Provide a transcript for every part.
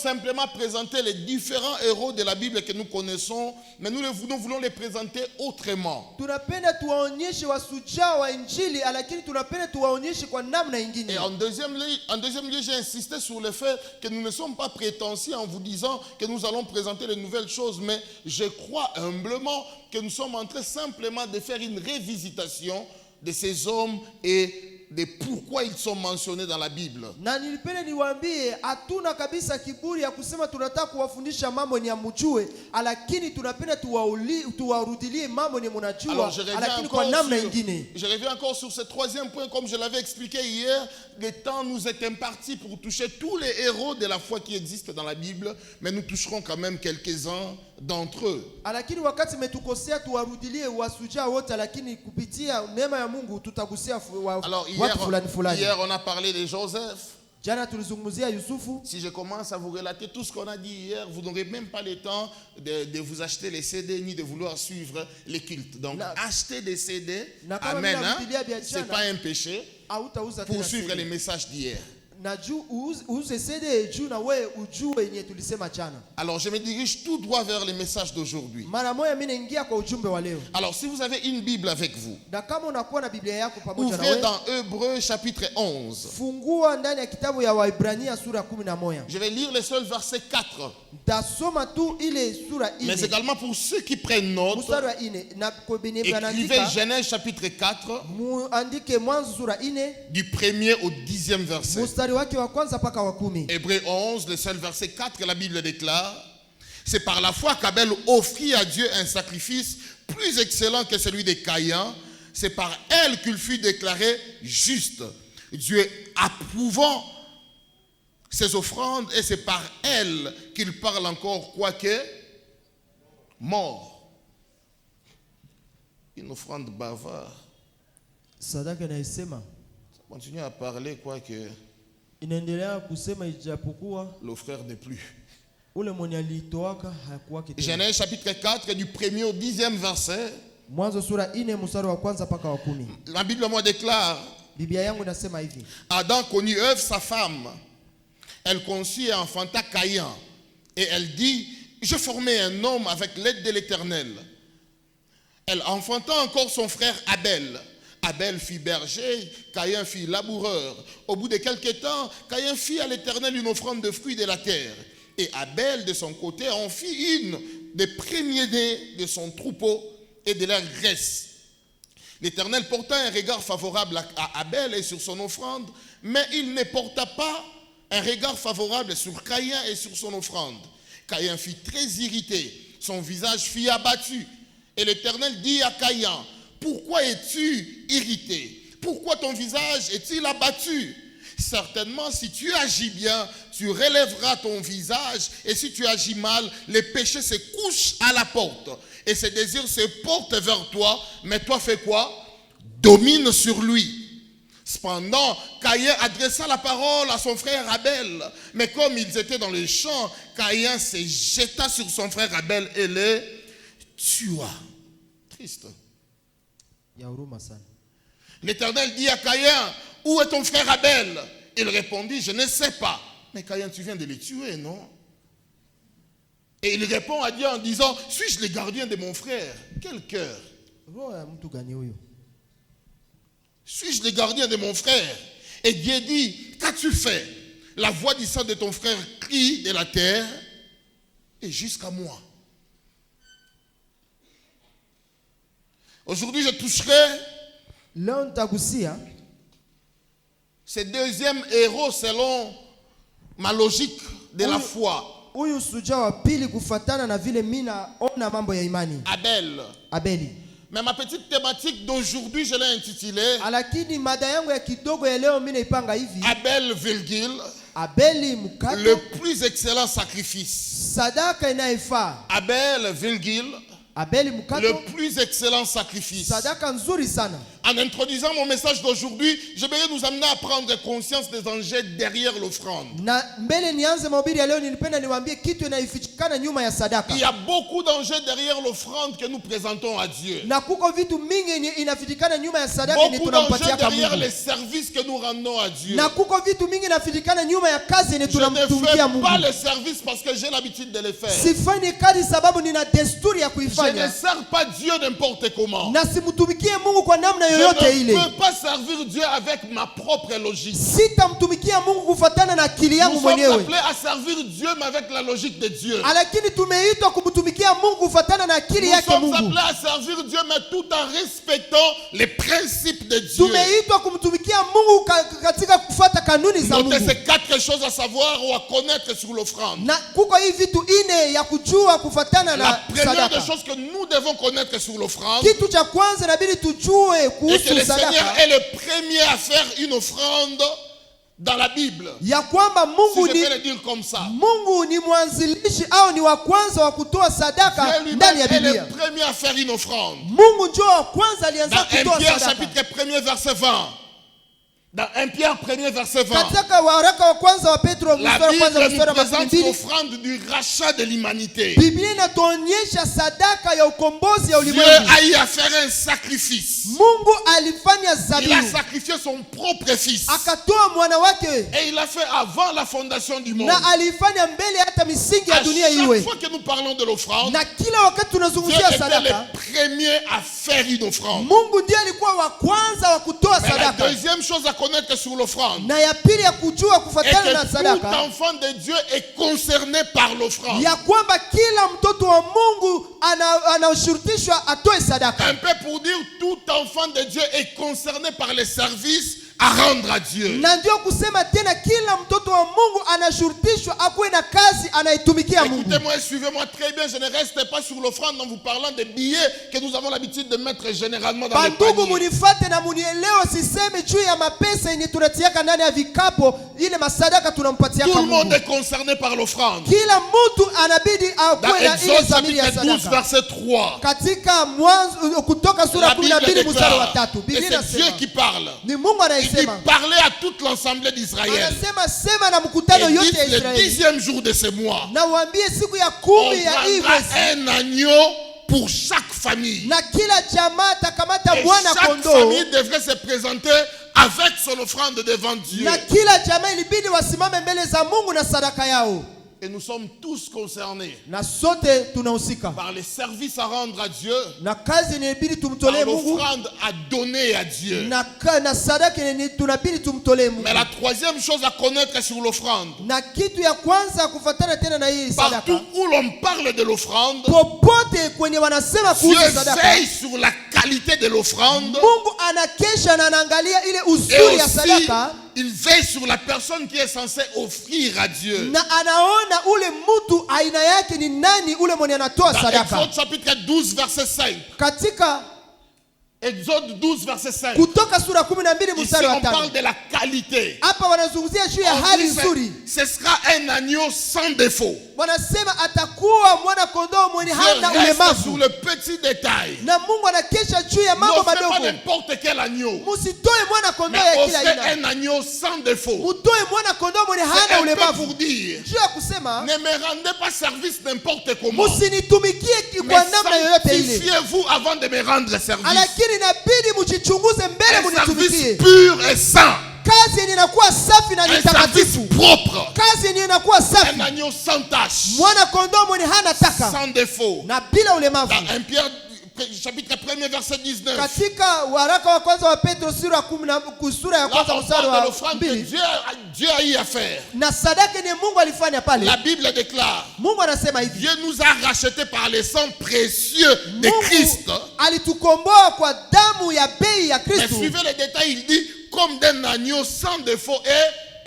simplement présenter les différents héros de la Bible que nous connaissons, mais nous voulons les présenter autrement. Tunapenda tuwaonyeshe wasujaa wa Injili, lakini tunapenda tuwaonyeshe kwa namna ingine. Et en deuxième lieu, j'ai insisté sur le fait que nous ne sommes pas prétentieux en vous disant que nous allons présenter de nouvelles choses, mais je crois humblement que nous sommes en train simplement de faire une révisitation de ces hommes et de pourquoi ils sont mentionnés dans la Bible. Na nilipenda niwaambie hatuna kabisa kiburi ya kusema tunataka kuwafundisha mambo ni amjue, lakini tunapenda tuwarudilie mambo ni mnajua, lakini kwa namna nyingine. Je reviens encore sur ce troisième point, comme je l'avais expliqué hier. Le temps nous est imparti pour toucher tous les héros de la foi qui existent dans la Bible, mais nous toucherons quand même quelques-uns d'entre eux. Lakini wakati metukosea tuwarudilie wasujaa wote, lakini kupitia neema ya Mungu tutagusia watu fulani fulani. Hier on a parlé de Joseph. Jana tulizungumzia Yusufu. Si je commence à vous relater tout ce qu'on a dit hier, vous n'aurez même pas le temps de vous acheter les CD ni de vouloir suivre les cultes. Donc acheter des CD, amen, hein, c'est pas un péché pour suivre les messages d'hier. Alors je me dirige tout droit vers les messages d'aujourd'hui. Alors si vous avez une Bible avec vous, ouvrez dans Hébreux chapitre 11. Je vais lire le seul verset 4. Mais également pour ceux qui prennent note, écrivez Genèse chapitre 4 du 1er au 10e verset. Hébreux 11, le seul verset 4, la Bible déclare: c'est par la foi qu'Abel offrit à Dieu un sacrifice plus excellent que celui de Caïn. C'est par elle qu'il fut déclaré juste, Dieu approuvant ses offrandes, et c'est par elle qu'il parle encore, quoique mort. Une offrande bavard. Continue à parler, quoique l'offreur n'est plus. Genèse chapitre 4 du 1er au 10e verset. La Bible moi déclare: Adam connut Ève sa femme. Elle conçut et enfanta Caïn. Et elle dit: je formai un homme avec l'aide de l'Éternel. Elle enfanta encore son frère Abel. Abel fit berger, Caïn fit laboureur. Au bout de quelque temps, Caïn fit à l'Éternel une offrande de fruits de la terre. Et Abel, de son côté, en fit une des premiers-nés de son troupeau et de leur graisse. L'Éternel porta un regard favorable à Abel et sur son offrande, mais il ne porta pas un regard favorable sur Caïn et sur son offrande. Caïn fut très irrité, son visage fut abattu. Et l'Éternel dit à Caïn: pourquoi es-tu irrité? Pourquoi ton visage est-il abattu? Certainement, si tu agis bien, tu relèveras ton visage. Et si tu agis mal, les péchés se couchent à la porte. Et ses désirs se portent vers toi. Mais toi, fais quoi? Domine sur lui. Cependant, Caïn adressa la parole à son frère Abel. Mais comme ils étaient dans les champs, Caïn se jeta sur son frère Abel et le tua. Triste. L'Éternel dit à Caïn: où est ton frère Abel? Il répondit: je ne sais pas. Mais Caïn, tu viens de le tuer, non? Et il répond à Dieu en disant: suis-je le gardien de mon frère? Quel cœur! Suis-je le gardien de mon frère? Et Dieu dit: qu'as-tu fait? La voix du sang de ton frère crie de la terre et jusqu'à moi. Aujourd'hui, je toucherai ce deuxième héros selon ma logique de la foi. Abel. Mais ma petite thématique d'aujourd'hui, je l'ai intitulée Abel, le plus excellent sacrifice. Abel, le plus excellent sacrifice. En introduisant mon message d'aujourd'hui, j'aimerais nous amener à prendre conscience des dangers derrière l'offrande. Il y a beaucoup de dangers derrière l'offrande que nous présentons à Dieu. Beaucoup de dangers derrière les services que nous rendons à Dieu. Je ne fais pas les services parce que j'ai l'habitude de les faire. Je ne sers pas Dieu n'importe comment. Je ne peux pas servir Dieu avec ma propre logique. Nous sommes appelés à servir Dieu mais avec la logique de Dieu. Nous sommes appelés à servir Dieu mais tout en respectant les principes de Dieu. Notez ces 4 choses à savoir ou à connaître sur l'offrande. La première des choses que nous devons connaître sur l'offrande, et que le Seigneur est le premier à faire une offrande dans la Bible. Si je peux le dire comme ça. Dieu lui-même est le premier à faire une offrande. Dans 1 Pierre chapitre 1 verset 20. Dans 1 Pierre 1 verset 20, la Bible nous présente l'offrande du rachat de l'humanité. Dieu a eu à faire un sacrifice. Il a sacrifié son propre fils. Et il l'a fait avant la fondation du monde. À chaque fois que nous parlons de l'offrande, Dieu était le premier à faire une offrande. Mais la deuxième chose à connaître sur l'offrande, et que tout enfant de Dieu est concerné par l'offrande. Un peu pour dire tout enfant de Dieu est concerné par les services à rendre à Dieu. Écoutez-moi et suivez-moi très bien. Je ne reste pas sur l'offrande en vous parlant des billets que nous avons l'habitude de mettre généralement dans les paniers. Tout le monde est concerné par l'offrande. Dans Exode chapitre 12 verset 3, la Bible déclare, et c'est Dieu qui parle. Il parlait à toute l'assemblée d'Israël. Et dit, le 10e jour de ce mois, on prendra un agneau pour chaque famille. Et chaque famille devrait se présenter avec son offrande devant Dieu. Et nous sommes tous concernés par les services à rendre à Dieu, par l'offrande à donner à Dieu. Mais la troisième chose à connaître sur l'offrande, partout où l'on parle de l'offrande, Dieu veille sur la qualité de l'offrande. Et aussi, il veille sur la personne qui est censée offrir à Dieu. Dans Exode chapitre 12 verset 5. Exode 12 verset 5. Ici on parle de la qualité. Ce sera un agneau sans défaut. Dieu reste sur le petit détail. N'offrez pas n'importe quel agneau, mais offrez un agneau sans défaut. C'est un peu pour dire, ne me rendez pas service n'importe comment, mais sanctifiez-vous avant de me rendre service. Un service pur et saint. Un service propre. Un agneau sans tache, sans défaut. Dans 1 Pierre chapitre 1 verset 19. Là, on parle de l'offrande que Dieu a eu à faire. La Bible déclare, Dieu nous a rachetés par le sang précieux de Christ. Mais suivez les détails, il dit comme d'un agneau sans défaut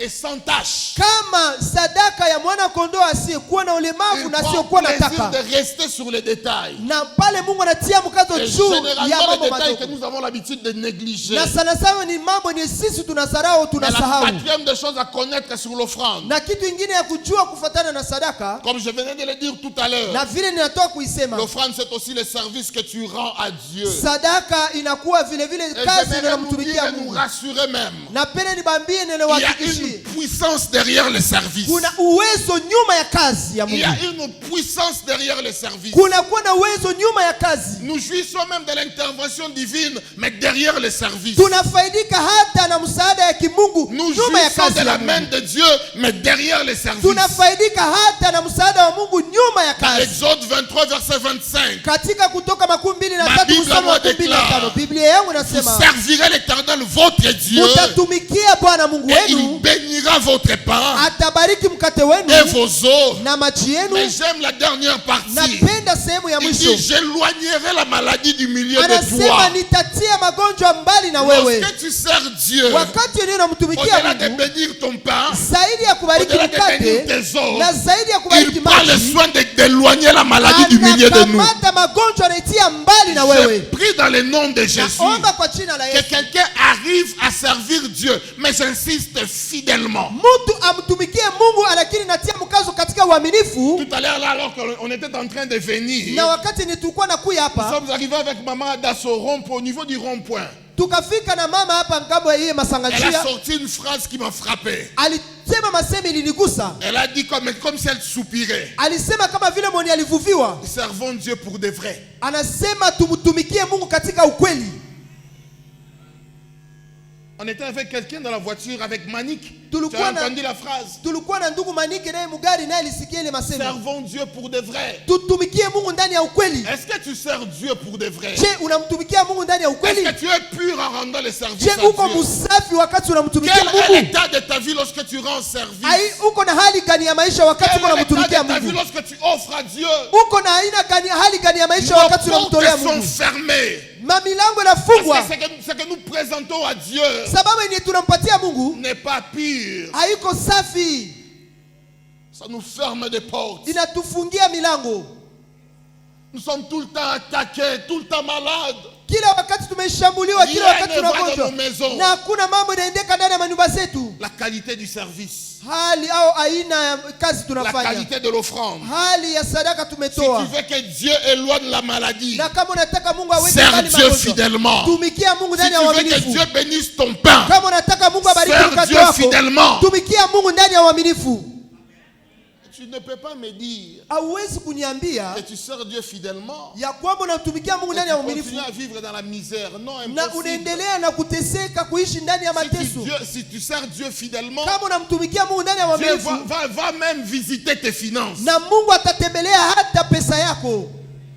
et et sans tache. Kama sadaka ya mwana kondoo asiyekuwa na ulemavu na asiyekuwa na taka. De rester sur les détails. Na pale Mungu anatia mkazo juu ya mambo madogo que nous avons l'habitude de négliger. Na sana sana ni mambo ni sisi tunasahau. La quatrième des choses à connaître sur l'offrande. Na kitu kingine ya kujua kufuatana na sadaka. Comme je venais de le dire tout à l'heure. Na vile ninatoka kuisema. L'offrande c'est aussi le service que tu rends à Dieu. Sadaka inakuwa vile vile kazi unamtumikia Mungu. Nous rassurer même. Na pele nibambie neno Il wahakikishie. y a une puissance derrière le service. Kuna uwezo nyuma ya kazi ya Mungu. Il y a une puissance derrière le service. Kuna kuwa na uwezo nyuma ya kazi. Nous jouissons même de l'intervention divine, mais derrière le service. Tunafaidika hata na msaada ya kimungu nyuma ya kazi. Nous jouissons de la main de Dieu, mais derrière le service. Tunafaidika hata na msaada wa Mungu nyuma ya kazi. Exode 23 verset 25. Katika Kutoka 23 mstari wa 25. Biblia yangu inasema, vous servirez l'Éternel votre Dieu. Mutatumikia Bwana Mungu wenu. Il bénira votre pain. Atabariki mkate wenu. Et vos eaux. Na maji yenu. Mais j'aime la dernière partie. Napenda sehemu ya mwisho. Il dit, j'éloignerai la maladie du milieu de toi. Anasema nitatia magonjwa mbali na wewe. Lorsque tu sers Dieu. Wakati unamtumikia Mungu. Au-delà de bénir ton pain. Zaidi ya kubariki mkate. Na zaidi ya kubariki maji. Il prend le soin d'éloigner la maladie du milieu de nous. Anakamata magonjwa anaitia mbali na wewe. Je prie dans le nom de Jésus. Naomba kwa jina la Yesu. Que quelqu'un arrive à servir Dieu, mais j'insiste fidèlement. Mtu amtumikie Mungu lakini natia mkazo katika uaminifu. Tout à l'heure là, alors qu'on était en train de venir. Na wakati nilikuwa nakuja hapa. Nous sommes arrivés avec maman Dasso rond-point au niveau du rond-point. Tukafika na mama hapa ngambo ya Masangachia. Elle a sorti une phrase qui m'a frappé. Alisema masemi ilinigusa. Elle a dit comme si elle soupirait. Alisema kama vile mwenye alivuviwa. Servons Dieu pour de vrai. Anasema tumtumikie Mungu katika ukweli. On était avec quelqu'un dans la voiture avec Manik. Tu as entendu la phrase? Tulikuwa na ndugu Manike naye mugari naye alisikia ile masemi. Servons Dieu pour de vrai. Tutumikie Mungu ndani ya ukweli. Est-ce que tu sers Dieu pour de vrai? Je, unamtumikia Mungu ndani ya ukweli? Est-ce que tu es pur en rendant le service à Dieu? Uko musafi wakati unamtumikia Mungu? Quel est l'état de ta vie lorsque tu rends service? Ai, uko na hali gani ya maisha wakati unamtumikia Mungu? Quel est l'état de ta vie lorsque tu offres à Dieu? Uko na aina gani hali gani ya maisha wakati unamtolea Mungu? Nos portes sont fermées. Mamilango inafungwa. Parce que ce que nous présentons à Dieu sababu yenye tunampatia Mungu n'est pas pur. Haiko safi. Ça nous ferme des portes. Inatufungia milango. Nous sommes tout le temps attaqués, tout le temps malades. Kila wakati tumeshambuliwa, kila wakati tunagonjwa. Na hakuna mambo inaendeka ndani ya manyumba zetu. La qualité du service. Hali au aina ya kazi tunafanya. La qualité de l'offrande. Hali ya sadaka tumetoa. Si tu veux que Dieu éloigne la maladie, na kama unataka Mungu aweke mbali magonjwa, serve Dieu fidèlement. Tumikia Mungu ndani ya uaminifu. Si tu veux que Dieu bénisse ton pain, kama unataka Mungu abariki mkate wako, serve Dieu fidèlement. Tumikia Mungu ndani ya uaminifu. Tu ne peux pas me dire que tu sers Dieu fidèlement ya kwamba unatumikia Mungu ndani ya uaminifu. Tu continues à vivre dans la misère. Non, impossible. Na unaendelea na kuteseka kuishi ndani ya mateso. Si tu sers Dieu fidèlement, kama unamtumikia Mungu ndani ya uaminifu, Dieu va même visiter tes finances. Na Mungu atatembelea hata pesa yako.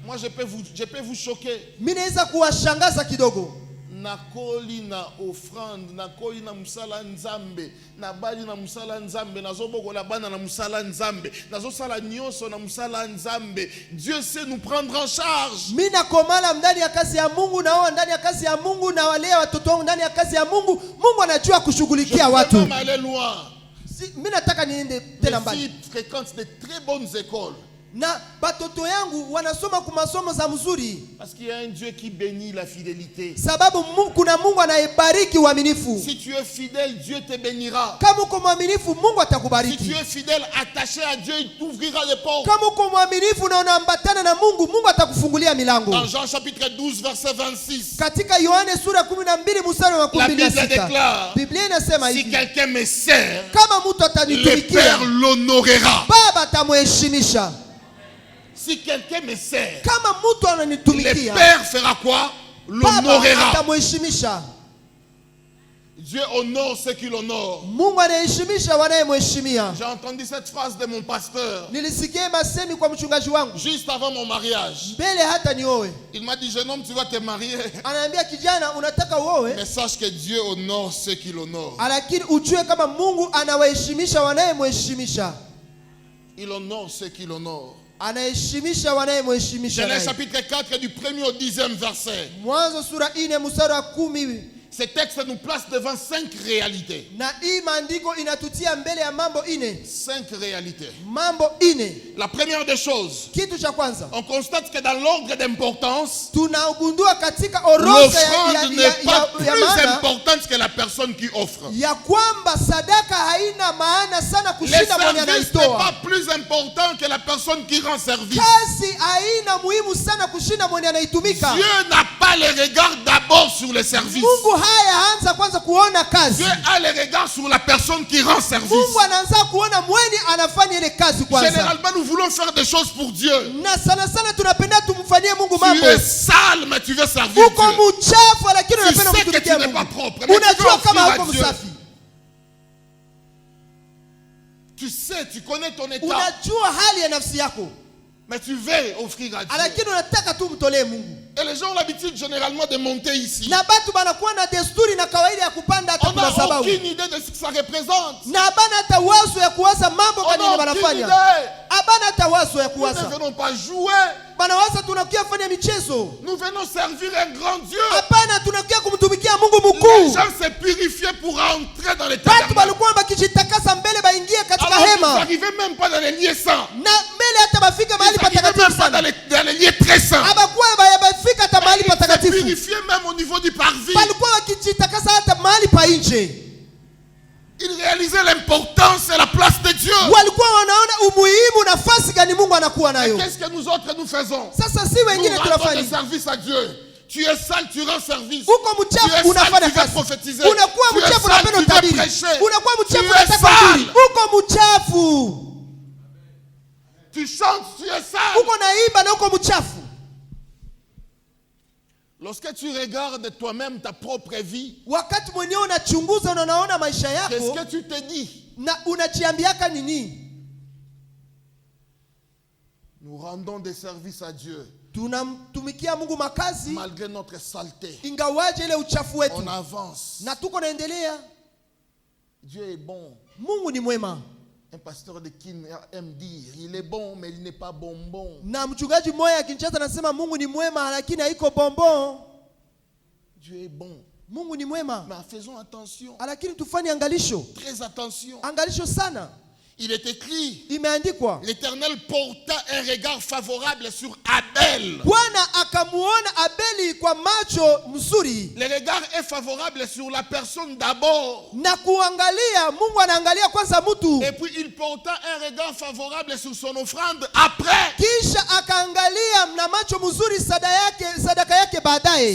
Moi je peux vous choquer. Mimi naweza kuwashangaza kidogo. Nakoli na offrande, nakoli na musala nzambe, na bali na musala nzambe, nazobokola bana na musala nzambe, nazosala nyonso na musala nzambe. Dieu sait nous prendre en charge. Mimi nakomala ndani ya kazi ya Mungu, naoa ndani ya kazi ya Mungu, na walea watoto wangu ndani ya kazi ya Mungu. Mungu anajua kushughulikia watu. Je peux aller loin. Mimi nataka niende tena mbali. Mes filles fréquentent de très bonnes écoles. Na batoto yangu wanasoma kwa masomo za mzuri. Parce qu'il y a un Dieu qui bénit la fidélité. Sababu kuna Mungu anayebariki uaminifu. Si tu es fidèle, Dieu te bénira. Kama uko mwaminifu, Mungu atakubariki. Si tu es fidèle, attaché à Dieu, il t'ouvrira les portes. Kama uko mwaminifu na unaambatana na Mungu, Mungu atakufungulia milango. Dans Jean chapitre 12 verset 26. Katika Yohane sura 12 mstari wa 16. La Bible déclare. Biblia inasema hivi. Si quelqu'un me sert, kama mtu atanitumikia, le Père l'honorera. Baba atamheshimisha. Si quelqu'un me sert, kama mtu ananitumikia, le Père fera quoi? L'honorera. Atamheshimisha. Dieu honore ceux qui l'honorent. Mungu anaheshimisha wanayemheshimia. J'ai entendu cette phrase de mon pasteur. Nilisikia masemi kwa mchungaji wangu. Juste avant mon mariage. Mbele hata nioe. Il m'a dit, jeune homme, tu vas te marier. Ananiambia kijana, unataka uoe? Mais sache que Dieu honore ceux qui l'honorent. Lakini ujue kama Mungu anawaheshimisha wanayemheshimisha. Il honore ceux qui l'honorent. Anaheshimisha wanayemheshimisha. Genèse chapitre 4 du 1er au 10e verset. Mwanzo sura 4 mstari wa 10 Ce texte nous place devant 5 réalités. 5 réalités. La première des choses, on constate que dans l'ordre d'importance, l'offrande n'est pas plus importante que la personne qui offre. Les services n'est pas plus important que la personne qui rend service. Dieu n'a pas le regard d'abord sur le service. Dieu a le regard sur la personne qui rend service. Généralement, nous voulons faire des choses pour Dieu. Tu es sale, mais tu veux servir Dieu. Tu sais que tu n'es pas propre, mais tu veux offrir à Dieu. Tu sais, tu connais ton état. Mais tu veux offrir à Dieu. Et les gens ont l'habitude généralement de monter ici. On n'a aucune idée de ce que ça représente. On n'a aucune idée. Nous ne venons pas jouer. Nous venons servir un grand Dieu. Les gens se purifient pour entrer dans l'éternel. Alors ils n'arrivaient même pas dans les lieux saints. Ils n'arrivaient même pas dans les lieux très saints. Ils se purifiaient même au niveau du parvis. Ils réalisaient l'importance et la place de Dieu. Et qu'est-ce que nous autres nous faisons? Nous rendons des services à Dieu. Tu es sale, tu rends service. Tu es sale, tu vas prophétiser. Tu es sale, tu vas prêcher. Tu es sale. Tu chantes, tu es sale. Lorsque tu regardes toi-même ta propre vie, qu'est-ce que tu te dis? Nous rendons des services à Dieu. Malgré notre saleté, on avance. Dieu est bon. Un pasteur de Kin aime dire, il est bon, mais il n'est pas bonbon. Dieu est bon. Mais faisons attention. Très attention. Il est écrit, l'Éternel porta un regard favorable sur Abel. Le regard est favorable sur la personne d'abord. Et puis il porta un regard favorable sur son offrande après.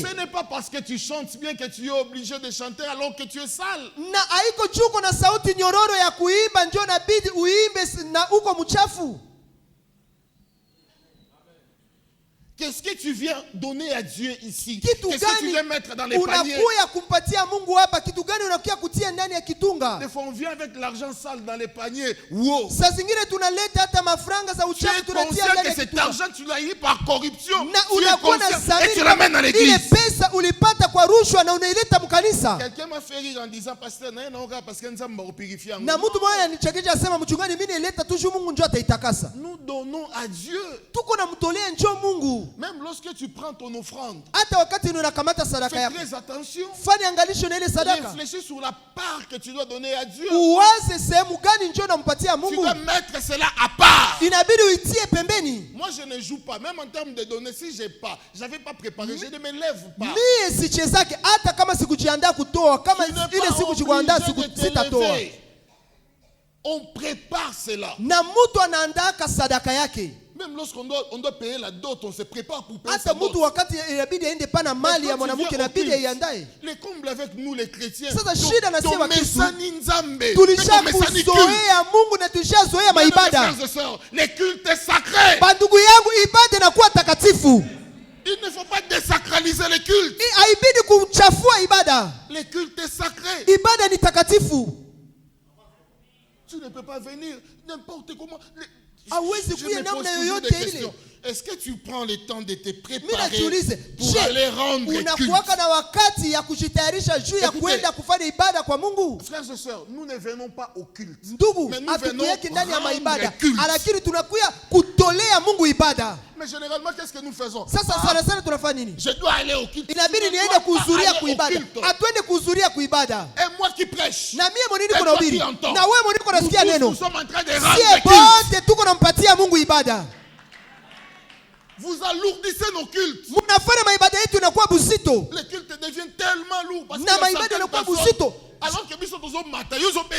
Ce n'est pas parce que tu chantes bien que tu es obligé de chanter alors que tu es sale. Qu'est-ce que tu viens donner à Dieu ici? Qu'est-ce que tu viens mettre dans les paniers? Des fois on vient avec l'argent sale dans les paniers. Wow. Tu es conscient que cet argent tu l'as eu par corruption. Tu es conscient et tu l'amènes dans l'église. Quelqu'un m'a fait rire en disant, pasteur, parce que nous sommes purifiés. Nous donnons à Dieu. Même lorsque tu prends ton offrande, fais très attention. Réfléchis sur la part que tu dois donner à Dieu. Tu dois mettre cela à part. Moi je ne joue pas. Même en termes de donner, si je n'avais pas préparé, je ne me lève pas. On prépare cela. Même lorsqu'on doit payer la dot, on se prépare pour payer sa dot. Les combles avec nous les chrétiens. Les cultes sacrés. Il ne faut pas désacraliser les cultes. Les cultes sacrés. Tu ne peux pas venir n'importe comment. Je me pose toujours des questions. est-ce que tu prends le temps de te préparer pour aller rendre culte? Frères et sœurs, nous ne venons pas au culte. Mais nous venons rendre culte. Mais généralement, qu'est-ce que nous faisons? Je dois aller au culte. Et moi qui prêche. Et toi qui entends. Nous sommes en train de rendre culte. Vous alourdissez nos cultes. Les cultes deviennent tellement lourds parce que alors que nous sommes dans un matin, nous sommes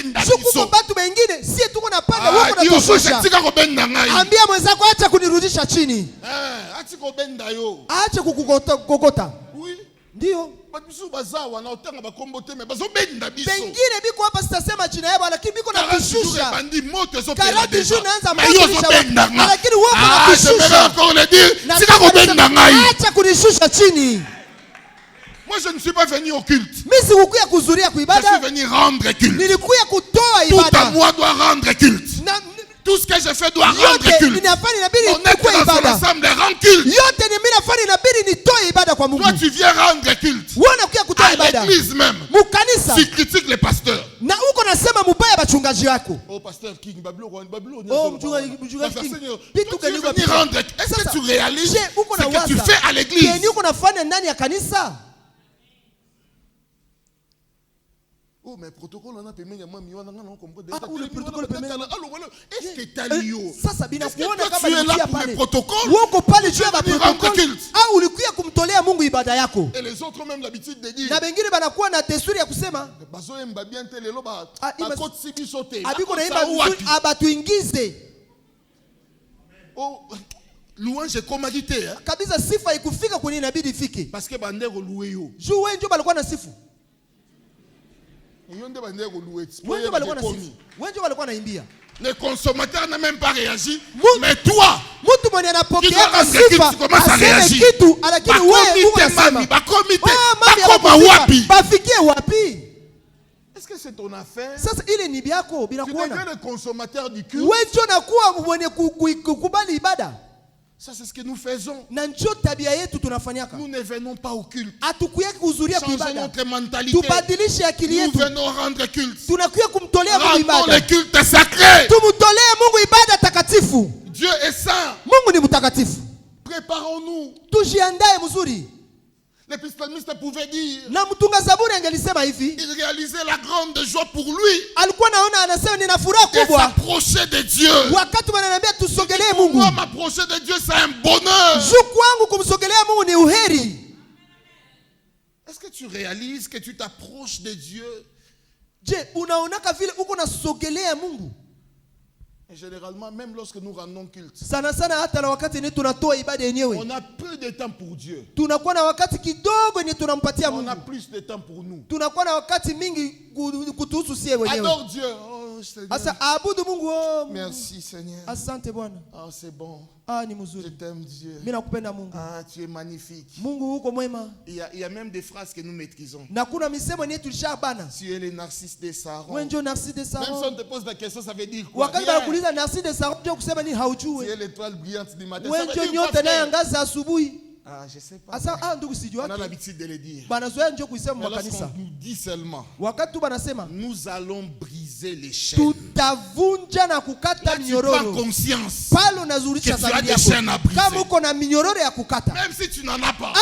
oui. Ndio. Pengine biko hapa sitasema jina yao lakini biko na kushusha. Karati juu naanza lakini wao wanashusha. Acha kunishusha chini. Moi je ne suis pas venu au culte. Mimi sikukuja kuhudhuria kuibada. Je suis venu rendre culte. Nilikuja kutoa ibada. Tout à moi doit rendre culte. Tout ce que je fais doit rendre culte. Mon être dans son ensemble rend culte. Toi tu viens rendre culte. À l'église même. Tu critiques les pasteurs. Oh pasteur King, Babylone. Est-ce que tu réalises ce que tu fais à l'église? Oh, mais protocole on a payé moi le protocole est-ce que tu as lu? Est-ce que tu es là pour le protocole? Et les autres ont même l'habitude de dire oh, louange est commodité parce que bandeko loué yo. Les consommateurs n'ont même pas réagi. Mais toi, qui dois rendre culte, tu commences à réagir. Est-ce que c'est ton affaire? Tu deviens le consommateur du culte. Ça c'est ce que nous faisons. Nous ne venons pas au culte. Changeons notre mentalité. Nous venons rendre culte. Rendons le culte sacré. Dieu est saint. Préparons-nous. Les psalmistes pouvaient dire, il réalisait la grande joie pour lui de s'approcher de Dieu. Pour moi, m'approcher de Dieu, c'est un bonheur. Est-ce que tu réalises que tu t'approches de Dieu? Et généralement, même lorsque nous rendons culte, on a peu de temps pour Dieu. On a plus de temps pour nous. Adore Dieu. Oh, merci Seigneur. Ah, c'est bon. Je t'aime Dieu. Ah, tu es magnifique. Il y a même des phrases que nous maîtrisons. Tu es le narcisse des Sarons. Même si on te pose la question, ça veut dire quoi? Tu es l'étoile brillante du matin. Ça veut dire quoi, frère? Ah, je sais pas. On a l'habitude de le dire. Mais lorsqu'on nous dit seulement, nous allons briser les chaînes. Là, tu prends conscience que tu as des chaînes à briser. Même si tu n'en as pas.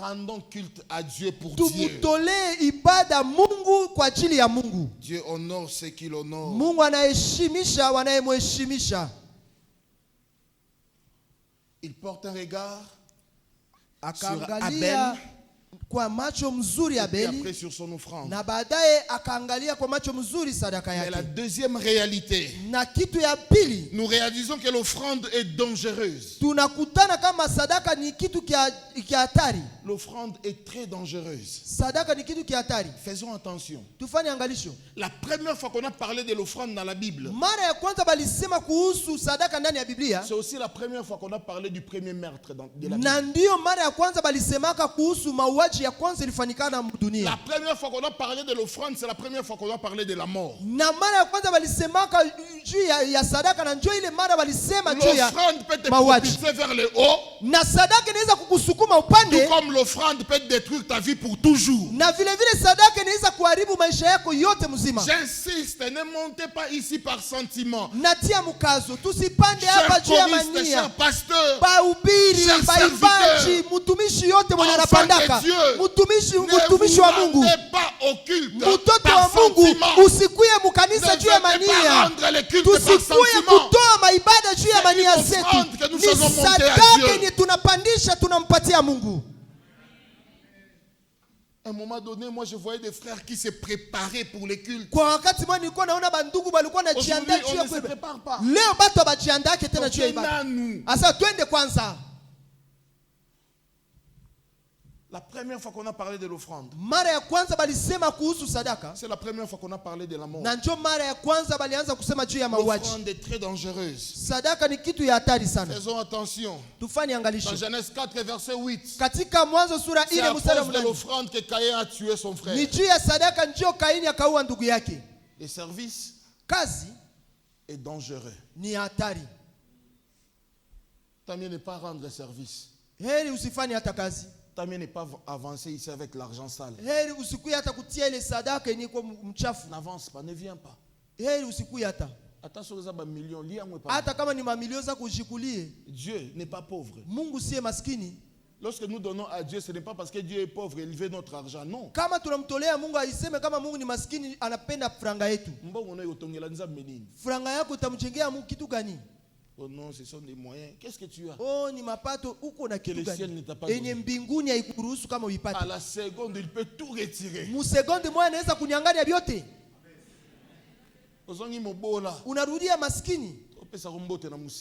Rendons culte à Dieu pour Dieu. Dieu honore ce qu'il honore. Il porte un regard sur Abel kwa macho mzuri Abeli, et après sur son offrande. Na baadaye akaangalia kwa macho mzuri sadaka yake. Mais la deuxième réalité, na kitu ya pili, nous réalisons que l'offrande est dangereuse. Tunakutana kama sadaka ni kitu kia hatari. L'offrande est très dangereuse. Sadaka ni kitu kia hatari. Faisons attention. Tufanye angalisho. La première fois qu'on a parlé de l'offrande dans la Bible, mara ya kwanza balisema kuhusu sadaka ndani ya Biblia, c'est aussi la première fois qu'on a parlé du premier meurtre de la Bible. Na ndio mara ya kwanza balisemaka kuhusu mauaji mauaji ya kwanza ilifanikana dunia. La première fois qu'on a parlé de l'offrande, c'est la première fois qu'on a parlé de la mort. Na mara ya kwanza walisemaka juu ya sadaka na njoo ile mara walisema juu ya l'offrande peut te propulser vers le haut. Na sadaka inaweza kukusukuma upande. Tout comme l'offrande peut détruire ta vie pour toujours. Na vile vile sadaka inaweza kuharibu maisha yako yote mzima. J'insiste, ne montez pas ici par sentiment. Natia mkazo, tusipande hapa juu ya mania. Cher pasteur, bahubiri, baibaji, mtumishi yote mwenye anapandaka. Mtumishi wa Mungu. Mtoto wa Mungu, usikuye mkanisa juu ya mania. Tusikuye kutoa maibada juu ya mania zetu. Ni sadaka yenye tunapandisha tunampatia Mungu. À un moment donné, moi je voyais des frères qui se préparaient pour les cultes. Kwa wakati mwa nilikuwa naona bandugu balikuwa na jiandaa juu ya kuiba. Leo batu abajiandaa tena juu ya ibada. Asa twende kwanza. La première fois qu'on a parlé de l'offrande, mara ya kwanza balisema kuhusu sadaka. C'est la première fois qu'on a parlé de la mort. Na ndio mara ya kwanza balianza kusema juu ya mauaji. L'offrande est très dangereuse. Sadaka ni kitu ya hatari sana. Faisons attention. Tufanye angalisho. Dans Genèse 4 verset 8. Katika Mwanzo sura 4 mstari wa 8. C'est l'offrande que Caïn a tué son frère. Ni juu ya sadaka ndio Kaini akaua ndugu yake. Le service, kazi est dangereux. Ni hatari. Tant mieux ne pas rendre service. Heri usifanye hata kazi. Tant mieux ne pas avancer ici avec l'argent sale. Heri usikuye hata kutia ile sadaka yenye kwa mchafu. N'avance pas, ne viens pas. Heri usikuye hata. Hata kama ni mamilioni za kujikulie. Dieu n'est pas pauvre. Mungu siye maskini. Lorsque nous donnons à Dieu, ce n'est pas parce que Dieu est pauvre, il veut notre argent, non. Kama tunamtolea Mungu aiseme kama Mungu ni maskini anapenda franga yetu. Franga yako utamjengea Mungu kitu gani? Oh non, ce sont des moyens. Qu'est-ce que tu as? Oh, ni mapato uko na kitu gani? Enye mbinguni haikuruhusu kama uipate. À la seconde, il peut tout retirer. Mu seconde moja anaweza kunyang'anya vyote. Unarudia maskini.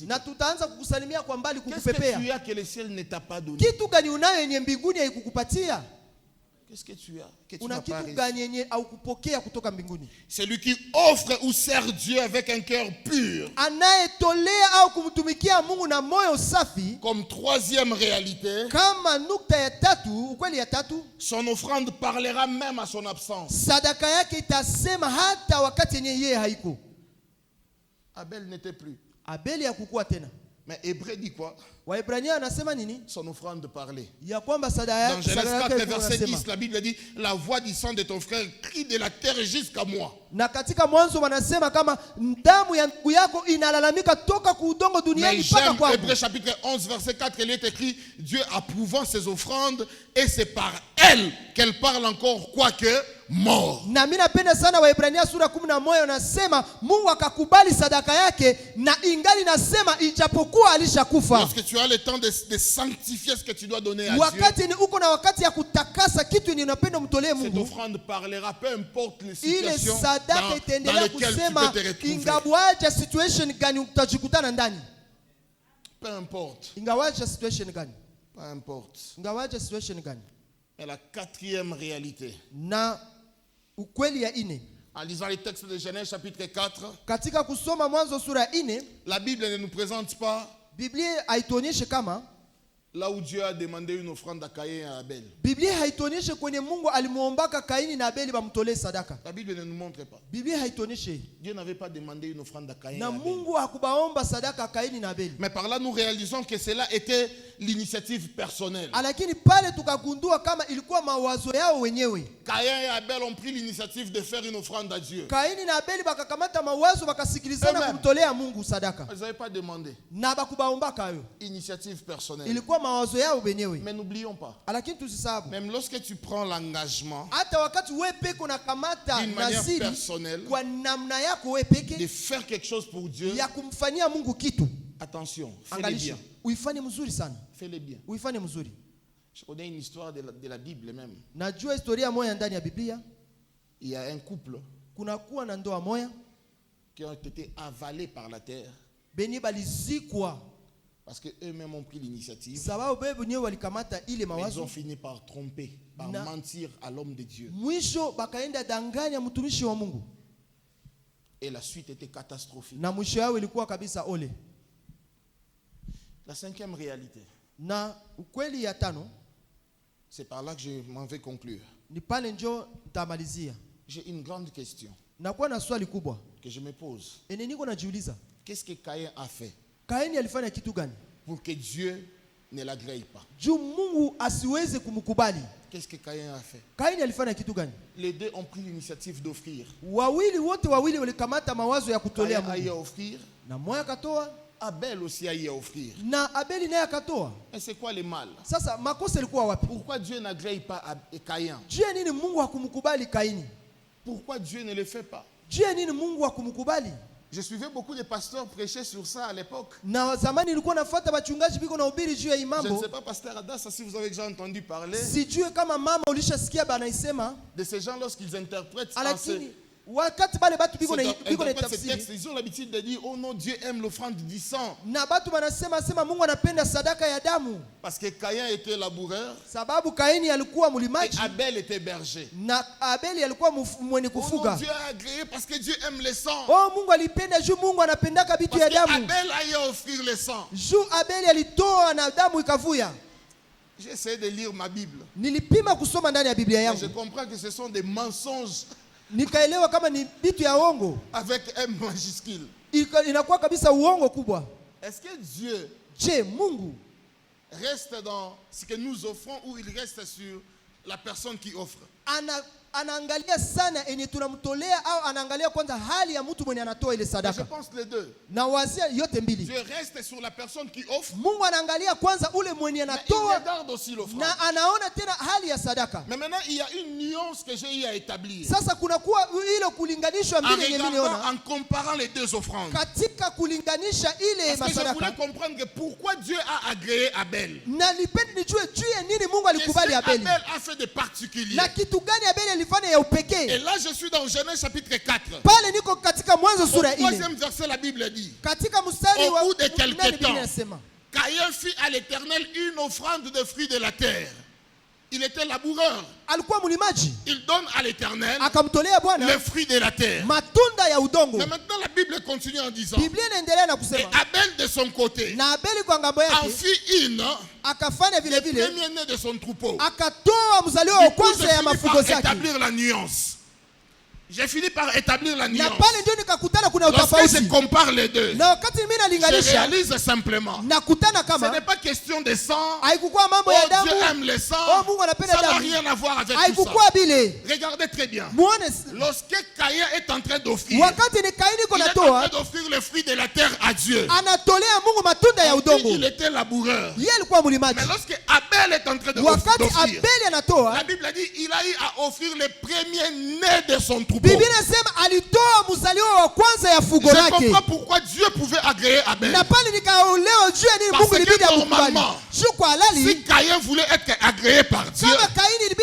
Na tutaanza kukusalimia kwa mbali kukupepea. Qu'est-ce que tu as que le ciel ne t'a pas donné? Kitu gani unayo yenye mbinguni haikukupatia? Qu'est-ce que tu as que tu n'as pas reçu? Celui qui offre ou sert Dieu avec un cœur pur. Comme troisième réalité, son offrande parlera même à son absence. Abel n'était plus. Mais Hébreu dit quoi? Son offrande parlait. Dans Genèse 4 verset 10, la Bible dit: la voix du sang de ton frère crie de la terre jusqu'à moi. Na katika Mwanzo wanasema kama damu ya ndugu yako inalalamika toka ku udongo duniani mpaka kwako. Hébreux chapitre 11 verset 4, il est écrit: Dieu approuvant ses offrandes et c'est par elle qu'elle parle encore quoique mort. Na mimi napenda sana Waebrania sura 11 unasema Mungu akakubali sadaka yake na ingali nasema ijapokuwa alishakufa. Lorsque tu as le temps de sanctifier ce que tu dois donner à wakati ni uko na wakati ya kutakasa kitu ni unapenda mtolee Mungu. Cette offrande parlera peu importe les situations sadaka itaendelea kusema ingawaje situation gani utajikutana ndani. Peu importe. Ingawaje situation gani. Peu importe. Ingawaje situation gani. Et la quatrième réalité. Na ukweli ya ine. En lisant les textes de Genèse chapitre 4. Katika kusoma Mwanzo sura 4. La Bible ne nous présente pas. Biblia haituonyeshe kama là où Dieu a demandé une offrande à Caïn et à Abel. Biblia haituonyeshe kwenye Mungu alimuombaka Kaini na Abeli bamtolee sadaka. La Bible ne nous montre pas. Biblia haituonyeshe. Dieu n'avait pas demandé une offrande à Caïn et à Abel. Na Mungu hakubaomba sadaka Kaini na Abeli. Mais par là nous réalisons que cela était l'initiative personnelle. Lakini pale tukagundua kama ilikuwa mawazo yao wenyewe. Caïn et Abel ont pris l'initiative de faire une offrande à Dieu. Kaini na Abeli bakakamata mawazo bakasikilizana kumtolea Mungu sadaka. Ils n'avaient pas demandé. Na bakubaombaka hayo. Initiative personnelle. Ilikuwa mawazo yao wenyewe. Mais n'oublions pas. Lakini tusisabu. Même lorsque tu prends l'engagement hata wakati wewe peke unakamata naziri personnelle kwa namna yako wewe peke de faire quelque chose pour Dieu ya kumfanyia Mungu kitu. Attention, fais-le bien. Uifanye mzuri sana. Fais-le bien. Uifanye mzuri. Je connais une histoire de la Bible même. Najua historia moja ndani ya Biblia. Il y a un couple kuna kuwa na ndoa moja qui ont été avalés par la terre. Benye balizikwa parce que eux-mêmes ont pris l'initiative. Sababu bebe nyewe walikamata ile mawazo. Ils ont fini par tromper, par mentir à l'homme de Dieu. Mwisho bakaenda danganya mtumishi wa Mungu. Et la suite était catastrophique. Na mwisho yao ilikuwa kabisa ole. La cinquième réalité. Na ukweli ya tano. C'est par là que je m'en vais conclure. J'ai une grande question que je me pose. Qu'est-ce que Caïn a fait pour que Dieu ne l'agrée pas? Qu'est-ce que Caïn a fait? Les deux ont pris l'initiative d'offrir. Caïn a eu à offrir. Abel aussi a eu à offrir. Et c'est quoi le mal? Pourquoi Dieu n'agrée pas Caïn? Pourquoi Dieu ne le fait pas? Je suivais beaucoup de pasteurs prêcher sur ça à l'époque. Je ne sais pas, pasteur Adassa, si vous avez déjà entendu parler de ces gens lorsqu'ils interprètent ils ont l'habitude de dire, oh non, Dieu aime l'offrande du sang. Parce que Caïn était laboureur et Abel était berger. Oh non, Dieu a agréé parce que Dieu aime le sang. Parce qu'Abel a eu à offrir le sang. J'ai essayé de lire ma Bible. Je comprends que ce sont des mensonges avec M majuscule. Est-ce que Dieu reste dans ce que nous offrons ou il reste sur la personne qui offre? Anaangalia sana enye tunamtolea au anaangalia kwanza hali ya mtu mwenye anatoa ile sadaka? Je pense les deux. Na wazia yote mbili. Dieu reste sur la personne qui offre. Mungu anaangalia kwanza ule mwenye anatoa. Il regarde aussi l'offrande. Na anaona tena hali ya sadaka. Mais maintenant il y a une nuance que j'ai eu à établir. Sasa kuna kuwa ile kulinganishwa mbili yenye nimeona. En comparant les deux offrandes. Katika kulinganisha ile masadaka. Parce que je voulais comprendre que pourquoi Dieu a agréé Abel. Na nipende nijue juu nini Mungu alikubali Abel. Abel a fait de particulier. Na kitu gani Abel alifanya ya upekee? Et là je suis dans Genèse chapitre 4. Pale niko katika Mwanzo sura 4. Au troisième verset la Bible dit. Katika mstari wa au bout de quelque temps, Caïn fit à l'Éternel une offrande de fruits de la terre. Il était laboureur. Il donne à l'Éternel le fruit de la terre. Mais maintenant la Bible continue en disant, et Abel de son côté en fit une le premier-né de son troupeau. J'ai établir la nuance. J'ai fini par établir la nuance. Lorsque je compare les deux, je réalise simplement, ce n'est pas question de sang. Oh, Dieu aime le sang. Ça n'a rien à voir avec tout ça. Regardez très bien. Lorsque Caïn est en train d'offrir, il est en train d'offrir le fruit de la terre à Dieu. Il était laboureur. Mais lorsque Abel est en train d'offrir, la Bible a dit il a eu à offrir le premier-né de son troupeau. Je comprends pourquoi Dieu pouvait agréer Abel. Parce que normalement, si Caïn voulait être agréé par Dieu, il ne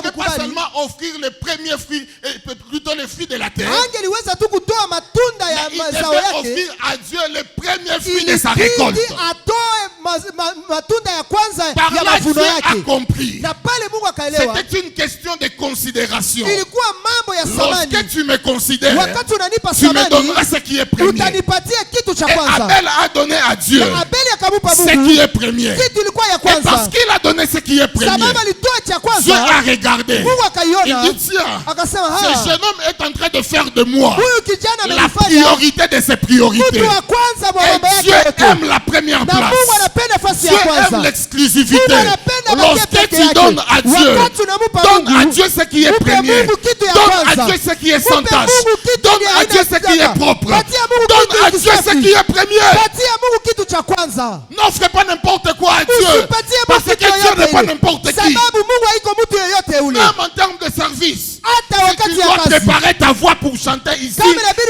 devait pas seulement offrir le premier fruit, plutôt le fruit de la terre, mais il devait offrir à Dieu le premier fruit de sa récolte. Par là, Dieu a compris. C'était une question de considération. Lorsque tu me considères, tu me donneras ce qui est premier. Et Abel a donné à Dieu ce qui est premier. Et parce qu'il a donné ce qui est premier, Dieu a regardé. Il dit tiens, ce jeune homme est en train de faire de moi la priorité de ses priorités. Et Dieu aime la première place. Dieu aime l'exclusivité. Lorsque tu donnes à Dieu, donne à Dieu ce qui est premier. Donne à Dieu ce qui est sans tâche. Donne à Dieu ce qui est propre. Donne à Dieu ce qui est premier. N'offre pas n'importe quoi à Dieu. Parce que Dieu n'est pas n'importe qui. Même en termes de service, si tu dois préparer ta voix pour chanter ici,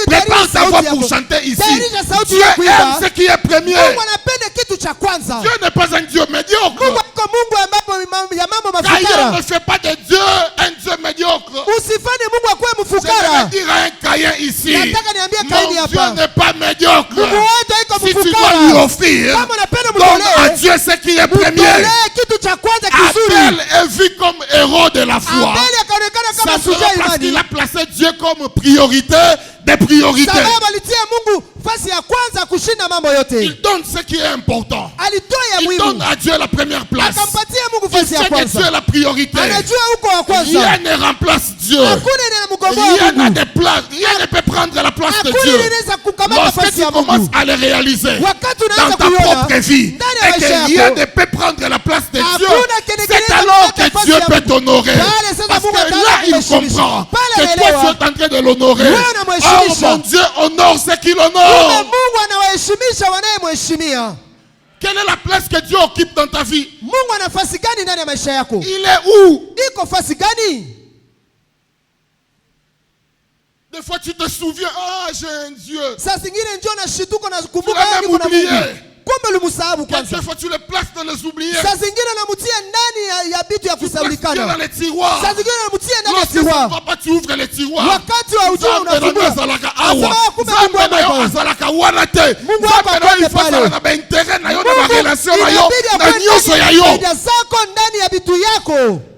prépare ta voix pour chanter ici. Dieu aime ce qui est premier. Dieu n'est pas un Dieu médiocre. Caïn ne fait pas de Dieu un Dieu médiocre. Je vais dire à un Caïn ici, mon Dieu n'est pas médiocre. Si tu dois lui offrir, donne à Dieu ce qui est premier. Abel est vu comme héros de la foi. Ça sera parce qu'il a placé Dieu comme priorité des priorités. Il donne ce qui est important. Il donne à Dieu la première place. Il fait que Dieu est la priorité, rien ne remplace Dieu. Rien ne peut prendre la place de Dieu. Lorsque tu commences à le réaliser dans ta propre vie et que rien ne peut prendre la place de Dieu, c'est alors que Dieu peut t'honorer. Parce que là, il comprend que toi, tu es en train de l'honorer. Oh mon Dieu, honore ce qu'il honore. Quelle est la place que Dieu occupe dans ta vie? Il est où? Des fois tu te souviens, j'ai un Dieu. Tu l'as même oublié. Quelquefois tu le places dans les oubliés. Tu places Dieu dans les tiroirs. Lorsque tu ne vas pas, tu ouvres les tiroirs.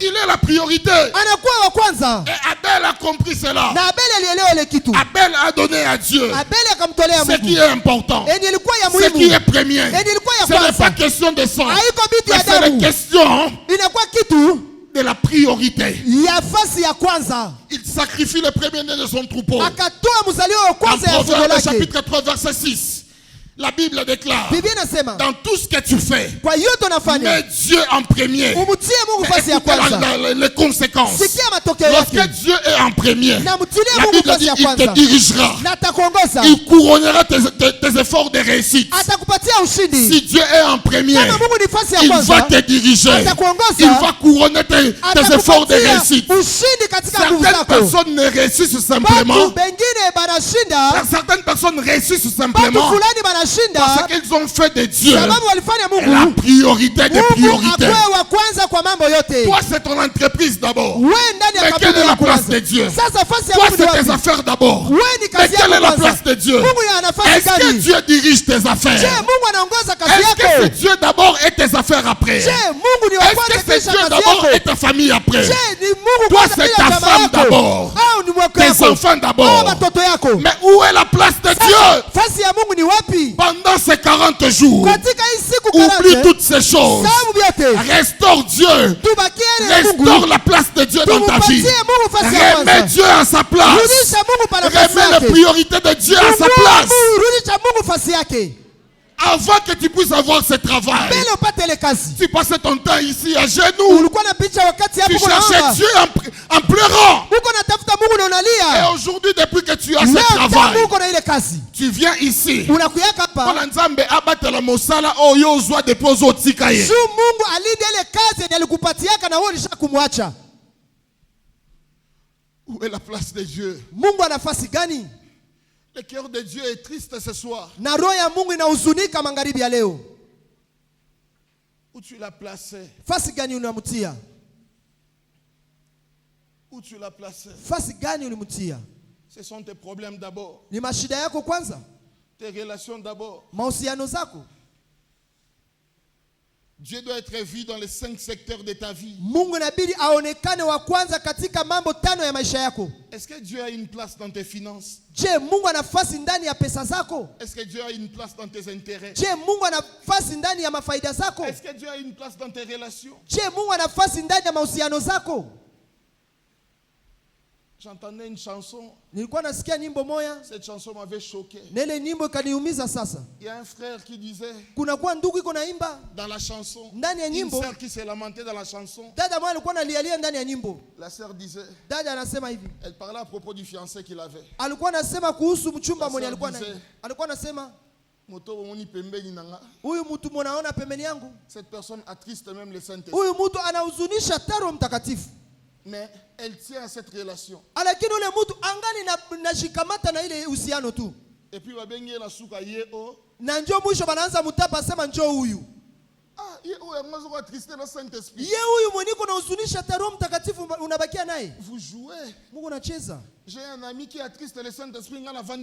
Il est la priorité. Et Abel a compris cela. Abel a donné à Dieu ce qui est important, ce qui est premier. Ce n'est pas question de sang, mais c'est la question de la priorité. Il sacrifie le premier-né de son troupeau. En Proverbe chapitre 3 verset 6. La Bible déclare, dans tout ce que tu fais, mets Dieu en premier. Écoutez les conséquences. Lorsque Dieu est en premier, la Bible dit il te dirigera. Il couronnera tes efforts de réussite. Si Dieu est en premier, il va te diriger. Il va couronner tes efforts de réussite. Certaines personnes ne réussissent simplement. Certaines personnes réussissent simplement parce qu'ils ont fait de Dieu la priorité des priorités. Toi, c'est ton entreprise d'abord. Mais quelle est la place de Dieu? Toi, c'est tes affaires d'abord. Mais quelle est la place de Dieu? Est-ce que Dieu dirige tes affaires? Est-ce que c'est Dieu d'abord et tes affaires après? Est-ce que c'est Dieu d'abord et ta famille après? Toi, c'est ta femme d'abord, tes enfants d'abord. Mais où est la place de Dieu? Pendant ces 40 jours, oublie toutes ces choses. Restaure Dieu. Restaure la place de Dieu dans ta vie. Remets Dieu à sa place. Remets la priorité de Dieu à sa place. Avant que tu puisses avoir ce travail, tu passais ton temps ici à genoux. Tu cherchais Dieu en pleurant. Et aujourd'hui, depuis que tu as ce travail, tu viens ici. Où est la place de Dieu? Le cœur de Dieu est triste ce soir. Où tu l'as placé? Où tu l'as placé? Ce sont tes problèmes d'abord. Tes relations d'abord. Dieu doit être vu dans les 5 secteurs de ta vie. Est-ce que Dieu a une place dans tes finances? Est-ce que Dieu a une place dans tes intérêts? Est-ce que Dieu a une place dans tes relations? J'entendais une chanson. Cette chanson m'avait choqué. Il y a un frère qui disait dans la chanson, une sœur qui s'est lamentée dans la chanson. La sœur disait, elle parlait à propos du fiancé qu'il avait. Cette personne attriste même le Saint-Esprit. Mais elle tient à cette relation. Et puis vous jouez. J'ai un ami qui attriste le Saint-Esprit. Quelle est la place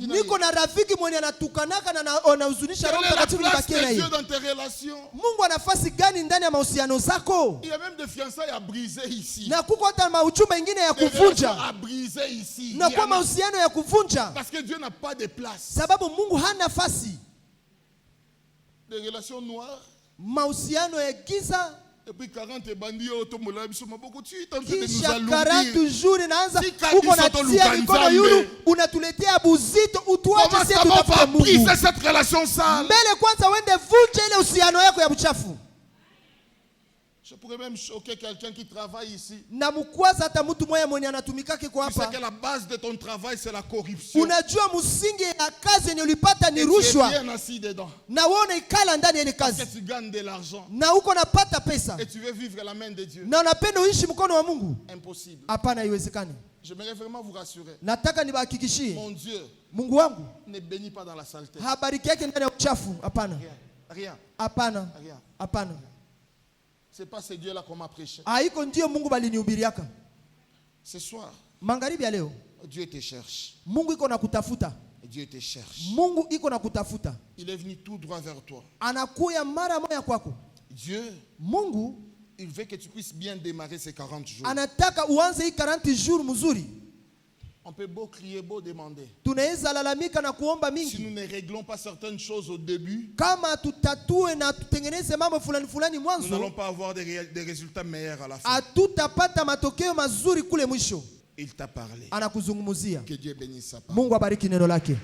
de Dieu dans tes relations? Il y a même des fiançailles à briser ici. Des relations à briser ici. Parce que Dieu n'a pas de place. Des relations noires. Et puis 40 bandits automobiles sont beaucoup de suite en train de nous Kisha alourdir. 40 jours inaanza Si uko natia mikono yulu unatuletea buzito utuache Comment sisi ça va tutafute pas Mungu. briser cette relation sale? Mbele kwanza wende vunje ile uhusiano yako ya buchafu. Je pourrais même choquer quelqu'un qui travaille ici. Na mkwaza hata mtu mmoja mwenye anatumikake kwa Tu sais hapa. que la base de ton travail c'est la corruption. Unajua msingi ya kazi yenye ulipata ni Et rushwa. tu es bien assis dedans. Na wewe unaikala ndani ya ile Parce kazi. que tu gagnes de l'argent. Na uko napata pesa. Et tu veux vivre la main de Dieu. Na unapenda uishi mkono wa Mungu. Impossible. Hapana, haiwezekani. J'aimerais vraiment vous rassurer. Nataka nibahakikishie. Mon Dieu Mungu wangu ne bénit pas dans la saleté. habariki yake ndani ya uchafu. Hapana. Rien. Rien. Hapana. Rien. Hapana. C'est pas ce Dieu là qu'on m'a prêché. Haiko ndio Mungu balinihubiriaka. Ce soir, Magharibi ya leo Dieu te cherche. Mungu iko na kutafuta. Dieu te cherche. Mungu iko na kutafuta. Il est venu tout droit vers toi. Anakuya mara moja kwako. Dieu, Mungu il veut que tu puisses bien démarrer ces 40 jours. anataka uanze hii 40 jours mzuri. On peut beau crier, beau demander. Tunaweza lalamika na kuomba Si nous mingi. ne réglons pas certaines choses au début, Kama tutatue na tutengeneze mambo fulani nous mwanzo, n'allons pas avoir des résultats meilleurs à la fin. hatutapata matokeo mazuri kule mwisho. Il t'a parlé. Anakuzungumzia. Que Dieu bénisse sa parole. Mungu abariki neno lake.